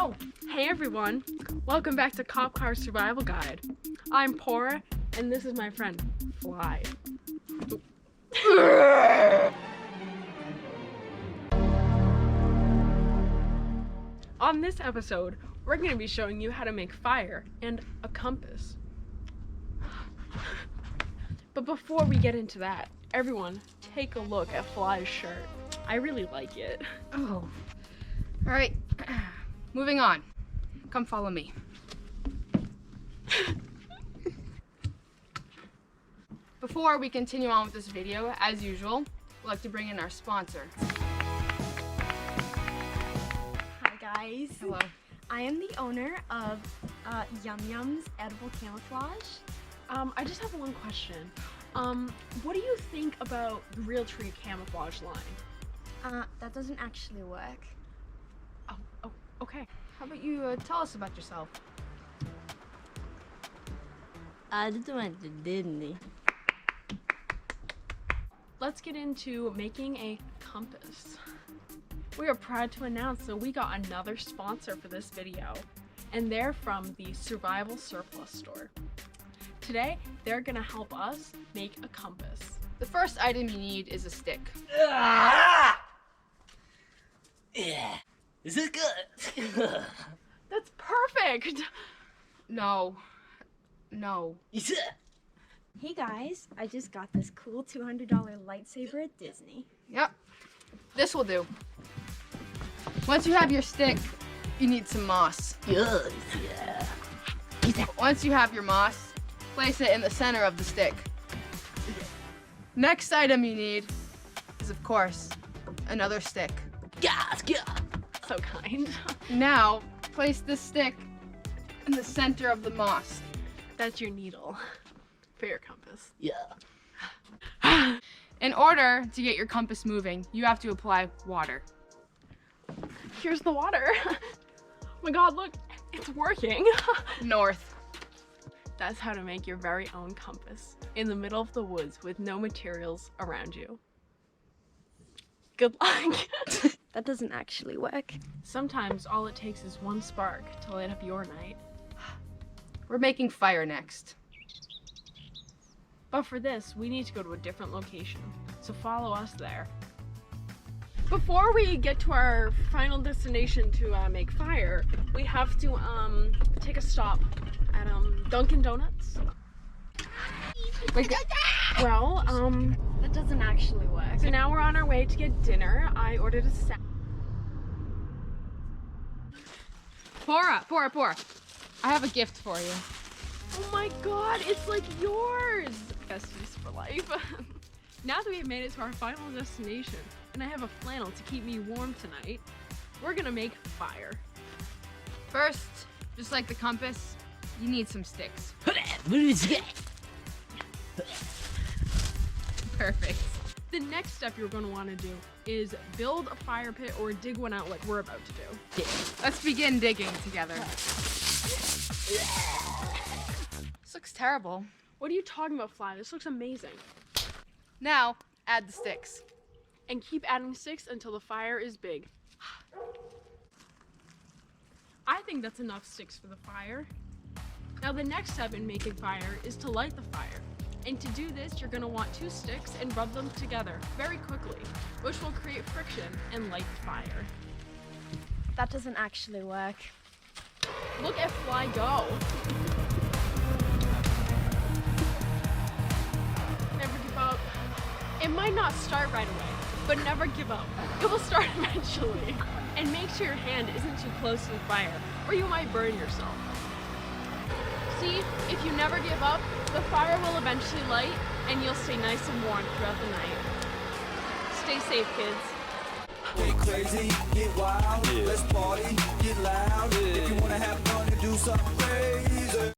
Oh, hey everyone. Welcome back to Cop Car Survival Guide. I'm Pora, and this is my friend, Fly. On this episode, we're going to be showing you how to make fire and a compass. But before we get into that, everyone, take a look at Fly's shirt. I really like it. Oh. All right. Moving on. Come follow me. Before we continue on with this video, as usual, we'd like to bring in our sponsor. Hi guys. Hello. I am the owner of Yum Yum's Edible Camouflage. I just have one question. What do you think about the Realtree camouflage line? That doesn't actually work. Oh, okay. How about you tell us about yourself? I just went to Disney. Let's get into making a compass. We are proud to announce that we got another sponsor for this video, and they're from the Survival Surplus store. Today, they're gonna help us make a compass. The first item you need is a stick. Is this good? That's perfect! No. Hey guys, I just got this cool $200 lightsaber at Disney. Yep. This will do. Once you have your stick, you need some moss. Yes, yeah. Once you have your moss, place it in the center of the stick. Next item you need is, of course, another stick. Yes, yeah. So kind. Now, place this stick in the center of the moss. That's your needle for your compass. Yeah. In order to get your compass moving, you have to apply water. Here's the water. Oh my god, look, it's working. North. That's how to make your very own compass in the middle of the woods with no materials around you. Good luck. That doesn't actually work. Sometimes all it takes is one spark to light up your night. We're making fire next. But for this, we need to go to a different location, so follow us there. Before we get to our final destination to make fire, we have to take a stop at Dunkin Donuts. Wait, Well, That doesn't actually work. so now we're on our way to get dinner. I ordered a salad. Pora. I have a gift for you. Oh my god, it's like yours! Best use for life. Now that we've made it to our final destination, and I have a flannel to keep me warm tonight, we're gonna make fire. First, just like the compass, you need some sticks. Perfect. The next step you're gonna wanna do is build a fire pit or dig one out like we're about to do. Let's begin digging together. This looks terrible. What are you talking about, Fly? This looks amazing. Now, add the sticks. And keep adding sticks until the fire is big. I think that's enough sticks for the fire. Now the next step in making fire is to light the fire. And to do this, you're gonna want 2 sticks and rub them together very quickly, which will create friction and light the fire. That doesn't actually work. Look at Fly go. Never give up. It might not start right away, but never give up. It will start eventually. And make sure your hand isn't too close to the fire, or you might burn yourself. See, if you never give up, the fire will eventually light, and you'll stay nice and warm throughout the night. Stay safe, kids. Get crazy, get wild, let's party, get loud. If you wanna have fun and do something crazy.